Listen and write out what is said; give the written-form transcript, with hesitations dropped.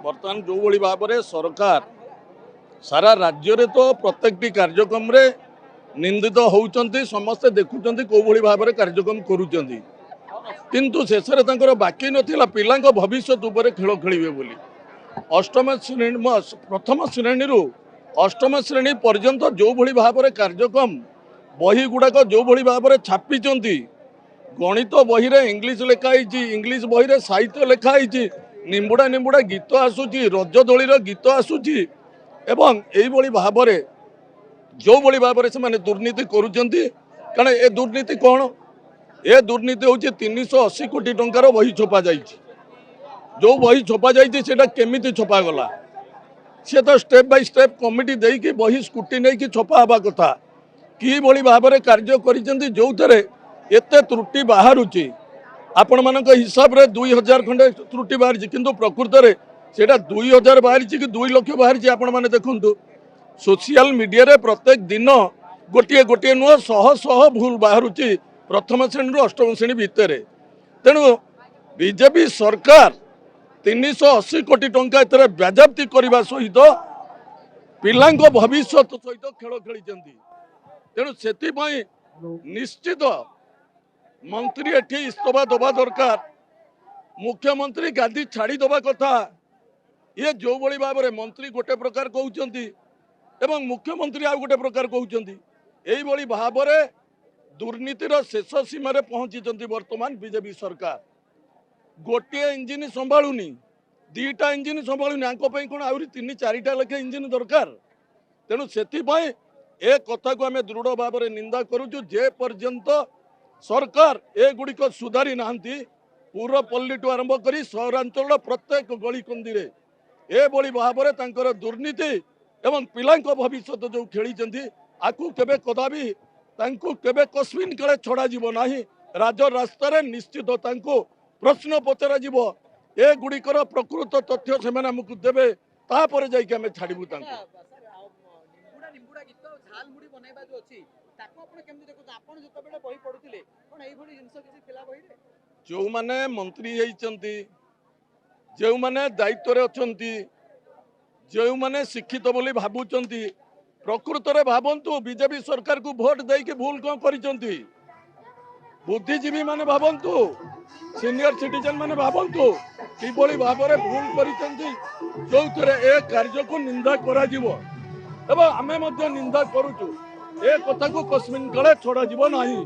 बर्तमान जो भली भाव में सरकार सारा राज्य रे तो प्रत्येक कार्यक्रम रे निंदित होउचंती समस्ते देखुचंती को भली भाव में कार्यक्रम करूचंती किंतु शेष में बाकी नथिला पिलांको भविष्य उपरे खेल खेलिबे बोली अष्टम श्रेणी प्रथम श्रेणी रु अष्टम श्रेणी पर्यंत जो भली भाव में कार्यक्रम बही गुड़ाक जो भली भाव में छापिचंती गणित बही रे इंग्लिश लिखाई इंग्लिश बही रे साहित्य लिखाई निंबुड़ा निंबुड़ा गीत आसूची रजदोली गीत आसूची एवं यही भाव में जो भली भाव में से दुर्नीति करुचंती कारण ए दुर्नीति कौन ए दुर्नीति हूँ 380 कोटी टंकार बही छपा जाइए जो बही छपा जाइए केमिति छपा गला सी तो स्टेप बाय स्टेप कमिटी देकी बही स्कूटी नहीं छपा हवा कथा कि भाव में कार्य करिसेंती जो थे एते त्रुटि बाहरुची आपण मानक हिसाब रे 2000 खंडे त्रुटि बाहरी किंतु प्रकृत में सेटा 2000 बाहरी कि 2 लाख बाहरी आपण माने देखंतु सोशल मीडिया रे प्रत्येक दिन गोटे गोटे नुह शह शह भूल बाहरुची प्रथम श्रेणी रु अष्टम श्रेणी भितर तेणु बीजेपी सरकार 380 कोटी टंका एथरे बाजाप्ति करने सहित पिलांको भविष्य सहित खेल खेली तेणु से निश्चित मंत्री एठी इस्तफा दबा दरकार मुख्यमंत्री गादी छाड़ी दबा कथा ये जो भली भाव में मंत्री गोटे प्रकार कहउचंती एवं मुख्यमंत्री आउ गोटे प्रकार कहउचंती एही भली भाव में दुर्नीतिर शेष सीमा रे पहुंची वर्तमान बीजेपी सरकार गोटे इंजिन संभालुनी दीटा इंजिन संभालुनी कौन आहरी 3-4टा लेखे इंजिन दरकार तेणु से ए कथा को आम दृढ़ भाव में निंदा करुचु जे पर्यंत सरकार ए गुड़िक सुधारी नाहंती पूर्वपल्ली ठू आरंभ कर सहरांचल प्रत्येक गली कंदी ए बड़ी भाव में तांकर दुर्नीति एवं पिलांको भविष्य जो खेली आकु केबे कदापि तांको केबे कस्मिन काले छड़ा जीव नाही राज रास्तार निश्चित तांको प्रश्न पचरा जीव ए गुड़िकर प्रकृत तथ्य से आमको देवे तापर जाइए आम छाड़ू तांको जो माने मंत्री होइचंती जो माने दायित्व अच्छंती जो माने शिक्षित बोली भाबुचंती प्रकृत रे भाबंतु बीजेपी सरकार को भोट देके भूल कौन करिचंती बुद्धिजीवी माने भाबंतु सीनियर सिटीजन माने भाबंतु किभली भाव में भूल करिचंती जो थरे ए कार्य को निंदा करा जीवो एवं आमे मध्य निंदा करूचु ए कथा को कस्मिन काले छोड़ा जीव नाही।